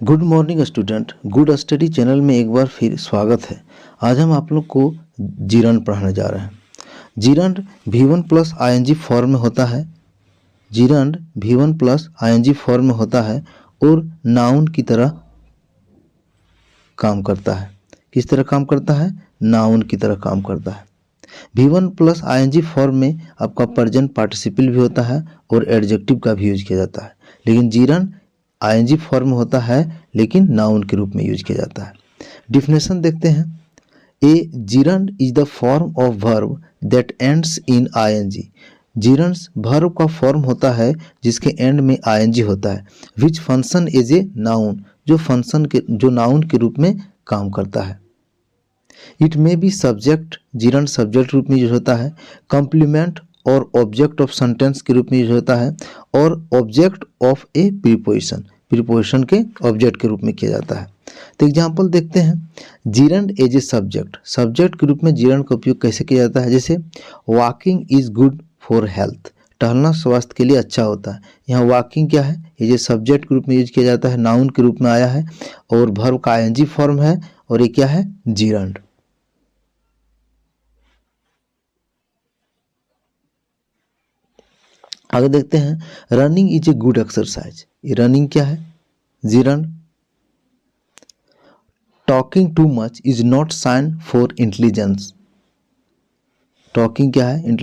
Good morning student, good study channel में एक बार फिर स्वागत है। आज हम आप लोग को जीरंड पढ़ाने जा रहे हैं। Gerund V1 plus ING form में होता है। Gerund V1 plus ING form में होता है और नाउन की तरह काम करता है। किस तरह काम करता है? नाउन की तरह काम करता है। V1 प्लस ING फॉर्म में आपका प्रेजेंट पार्टिसिपल भी होता है और एडजेक्टिव का भी यूज किया जाता है। लेकिन जीरंड ING फॉर्म होता है लेकिन नाउन के रूप में यूज किया जाता है। डिफिनेशन देखते हैं। A gerund is the form of verb that ends in ING। Gerund verb का फॉर्म होता है जिसके एंड में ING होता है। Which function is a noun, जो नाउन के रूप में काम करता है। इट में बी सब्जेक्ट, जीरंड सब्जेक्ट रूप में यूज होता है। कॉम्प्लीमेंट और ऑब्जेक्ट ऑफ सेंटेंस के रूप में यूज होता है और object of a preposition, preposition के ऑब्जेक्ट के रूप में किया जाता है। तो एग्जांपल देखते हैं। Gerund as a subject, subject के रूप में जीरंड का उपयोग कैसे किया जाता है? जैसे walking is good for health, टहलना स्वास्थ्य के लिए अच्छा होता है। यहाँ वॉकिंग क्या है? ये सब्जेक्ट के रूप में यूज किया जाता है, नाउन के रूप में आया है और वर्ब का ING फॉर्म है और ये क्या है? जीरंड। आगे देखते हैं। Running is a good exercise, ये रनिंग क्या है? Gerund. Talking too much is not sign for intelligence, talking क्या है?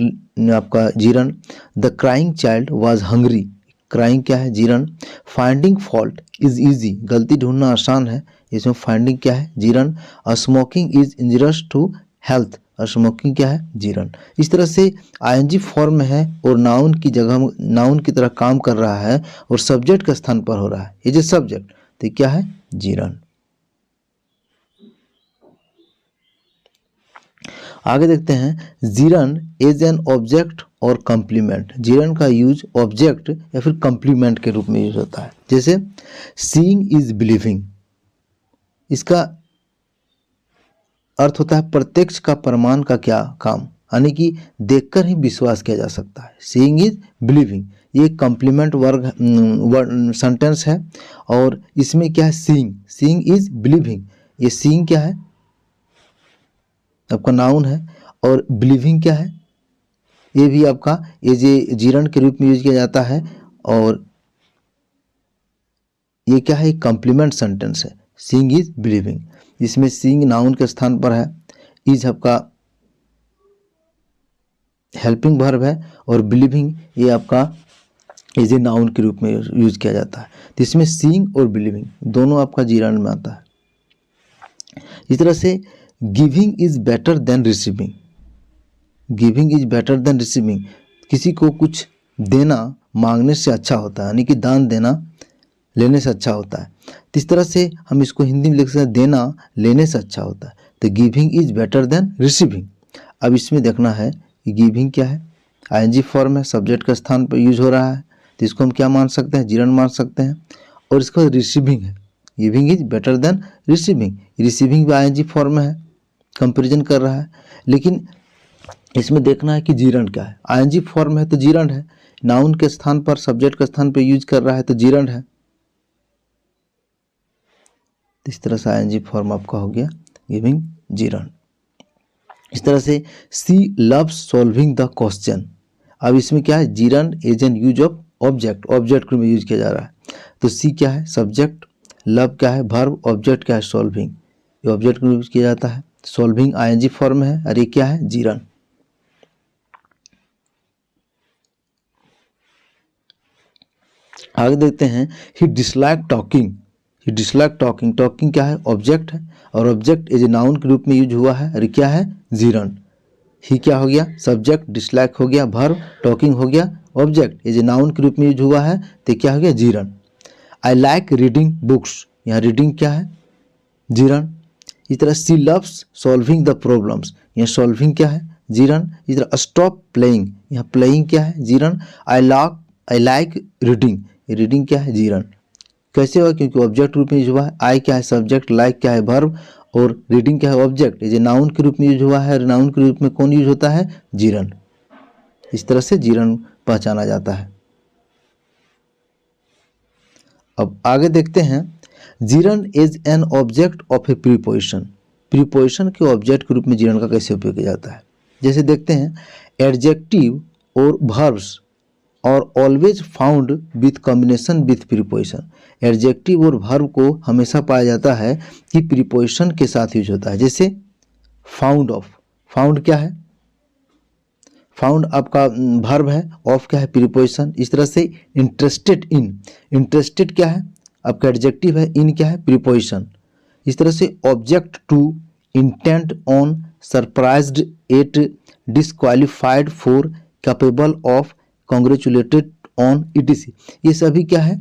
आपका gerund. The crying child was hungry, crying क्या है? Gerund. Finding fault is easy, गलती ढूंढना आसान है, इसमें फाइंडिंग क्या है? Gerund. Smoking is injurious to health, smoking क्या है? जीरंड। इस तरह से ING फॉर्म में है और नाउन की जगह, नाउन की तरह काम कर रहा है और सब्जेक्ट के स्थान पर हो रहा है। ये जो सब्जेक्ट, तो क्या है? जीरंड। आगे देखते हैं। जीरंड एज एन ऑब्जेक्ट और कॉम्प्लीमेंट, जीरंड का यूज ऑब्जेक्ट या फिर कॉम्प्लीमेंट के रूप में यूज होता है। जैसे सीइंग इज बिलीविंग, इसका अर्थ होता है प्रत्यक्ष का प्रमाण का क्या काम, यानी कि देखकर ही विश्वास किया जा सकता है। सीइंग इज बिलीविंग, ये कॉम्प्लीमेंट वर्ग सेंटेंस है और इसमें क्या है? सीइंग, सीइंग इज बिलीविंग, ये सीइंग क्या है? आपका नाउन है और बिलीविंग क्या है? ये भी आपका एज ए जीरंड के रूप में यूज किया जाता है और ये क्या है? कॉम्प्लीमेंट सेंटेंस है। सीइंग इज बिलीविंग, इसमें सीइंग नाउन के स्थान पर है, इज आपका हेल्पिंग वर्ब है और बिलीविंग ये आपका एज ए नाउन के रूप में यूज किया जाता है। तो इसमें सीइंग और बिलीविंग दोनों आपका जीरंड में आता है। इस तरह से giving is better than receiving, giving is better than receiving, किसी को कुछ देना मांगने से अच्छा होता है, यानी कि दान देना लेने से अच्छा होता है। तो इस तरह से हम इसको हिंदी में लिख सकते हैं, देना लेने से अच्छा होता है। तो giving is better than receiving. अब इसमें देखना है कि गिविंग क्या है? ING फॉर्म है, सब्जेक्ट के स्थान पर यूज हो रहा है, तो इसको हम क्या मान सकते हैं? जीरंड मान सकते हैं। और इसका रिसीविंग है, giving is better than receiving, receiving भी ING फॉर्म में है, कंपेरिजन कर रहा है। लेकिन इसमें देखना है कि जीरंड क्या है। ING फॉर्म है तो जीरंड है, नाउन के स्थान पर, सब्जेक्ट के स्थान पर यूज कर रहा है तो जीरंड है। इस तरह से ING फॉर्म आपका हो गया गिविंग, जीरंड। इस तरह से she loves solving the question, अब इसमें क्या है? Gerund as an use of object, object में यूज किया जा रहा है। तो सी क्या है? सब्जेक्ट, लव क्या है? वर्ब, ऑब्जेक्ट क्या है? सॉल्विंग, ये ऑब्जेक्ट में यूज किया जाता है। सॉल्विंग ING फॉर्म है और ये क्या है? जीरंड। आगे देखते हैं। ही डिसलाइक टॉकिंग, ही डिसलाइक टॉकिंग, टॉकिंग क्या है? ऑब्जेक्ट है और ऑब्जेक्ट एज ए नाउन के रूप में यूज हुआ है और क्या है? जीरंड। ही क्या हो गया? सब्जेक्ट, डिसलाइक हो गया वर्ब, टॉकिंग हो गया ऑब्जेक्ट, एज ए नाउन के रूप में यूज हुआ है तो क्या हो गया? Gerund. I like reading books, यहाँ रीडिंग क्या है? जीरंड। इस तरह सी लव्स सॉल्विंग द प्रॉब्लम्स, यहाँ सॉल्विंग क्या है? जीरंड। इस तरह स्टॉप प्लेइंग, यहाँ प्लेइंग क्या है? Gerund. I like reading, reading क्या है? जीरंड। कैसे हुआ? क्योंकि ऑब्जेक्ट रूप में यूज हुआ है। आई क्या है? सब्जेक्ट, लाइक क्या है? वर्ब और रीडिंग क्या है? ऑब्जेक्ट, ये नाउन के रूप में यूज हुआ है। नाउन के रूप में कौन यूज होता है? जीरंड। इस तरह से जीरंड पहचाना जाता है। अब आगे देखते हैं। Gerund is an object of a preposition, preposition के ऑब्जेक्ट के रूप में जीरन का कैसे उपयोग किया जाता है। जैसे देखते हैं, एडजेक्टिव और वर्ब्स और always found with combination with preposition, adjective और वर्ब को हमेशा पाया जाता है कि प्रीपोजिशन के साथ यूज होता है। जैसे फाउंड ऑफ, फाउंड क्या है, फाउंड आपका वर्ब है, ऑफ क्या है प्रीपोजिशन। इस तरह से इंटरेस्टेड इन, इंटरेस्टेड क्या है आपका एडजेक्टिव है, इन क्या है प्रीपोजिशन। इस तरह से object to, intent on, surprised at, disqualified for, capable of, congratulated on, etc, ये सभी क्या है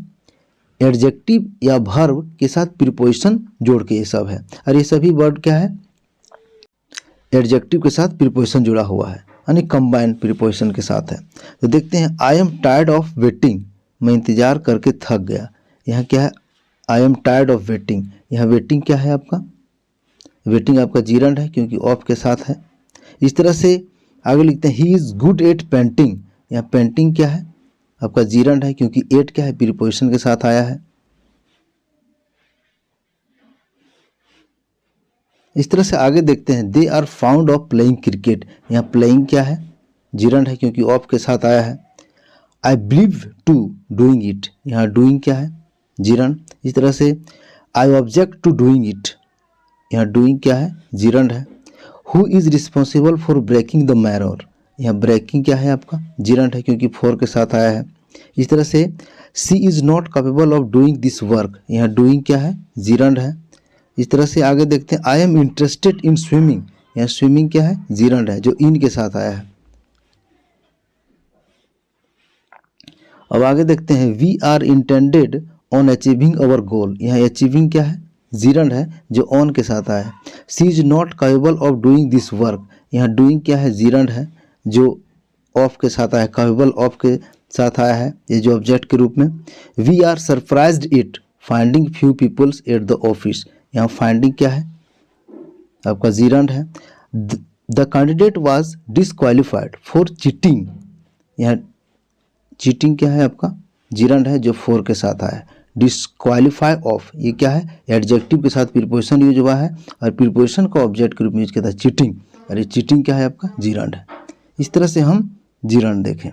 एडजेक्टिव या वर्ब के साथ प्रीपोजिशन जोड़ के ये सब है। और ये सभी वर्ड क्या है एडजेक्टिव के साथ प्रीपोजिशन जुड़ा हुआ है, यानी कंबाइंड प्रीपोजिशन के साथ है। तो देखते हैं, I am tired of waiting, मैं इंतजार करके थक गया। यहाँ क्या है, I am tired of waiting, यहाँ वेटिंग क्या है आपका, वेटिंग आपका जीरंड है क्योंकि ऑफ के साथ है। इस तरह से आगे लिखते हैं, he is good at painting, यहाँ पेंटिंग क्या है आपका जीरंड है क्योंकि एट क्या है प्रीपोजिशन के साथ आया है। इस तरह से आगे देखते हैं, they are found of playing cricket, यहाँ प्लेइंग क्या है जीरंड है क्योंकि ऑफ के साथ आया है। I believe to doing it, यहाँ डूइंग क्या है जीरंड। इस तरह से I object to doing it, यहाँ डूइंग क्या है जीरंड है। Who is responsible for breaking the mirror, यहाँ ब्रेकिंग क्या है आपका जीरंड है क्योंकि फोर के साथ आया है। इस तरह से she is not capable of doing this work, यहाँ डूइंग क्या है जीरंड है। इस तरह से आगे देखते हैं, I am interested in swimming, यहाँ स्विमिंग क्या है जीरंड है जो इन के साथ आया है। अब आगे देखते हैं, we are intended on achieving our goal, यहाँ अचीविंग क्या है जीरंड है जो ऑन के साथ आया है। She is not capable of doing this work, यहाँ डूइंग क्या है जीरंड है जो ऑफ के साथ आया है, कैपेबल ऑफ के साथ आया है ये जो ऑब्जेक्ट के रूप में। We are surprised it finding few peoples at the office, यहाँ फाइंडिंग क्या है आपका जीरंड है। The candidate was disqualified for cheating, यहाँ चीटिंग क्या है आपका जीरंड है जो फोर के साथ आया है। डिसक्वालीफाई ऑफ, ये क्या है एडजेक्टिव के साथ प्रीपोजिशन यूज हुआ है और प्रीपोजिशन का ऑब्जेक्ट के रूप में यूज किया था चीटिंग, और ये चीटिंग क्या है आपका जीरंड है। इस तरह से हम जीरंड देखें।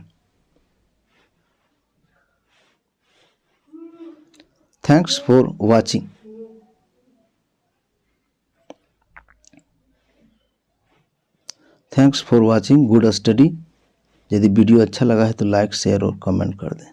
Thanks for watching. Thanks for watching good study. यदि वीडियो अच्छा लगा है तो लाइक शेयर और कमेंट कर दें।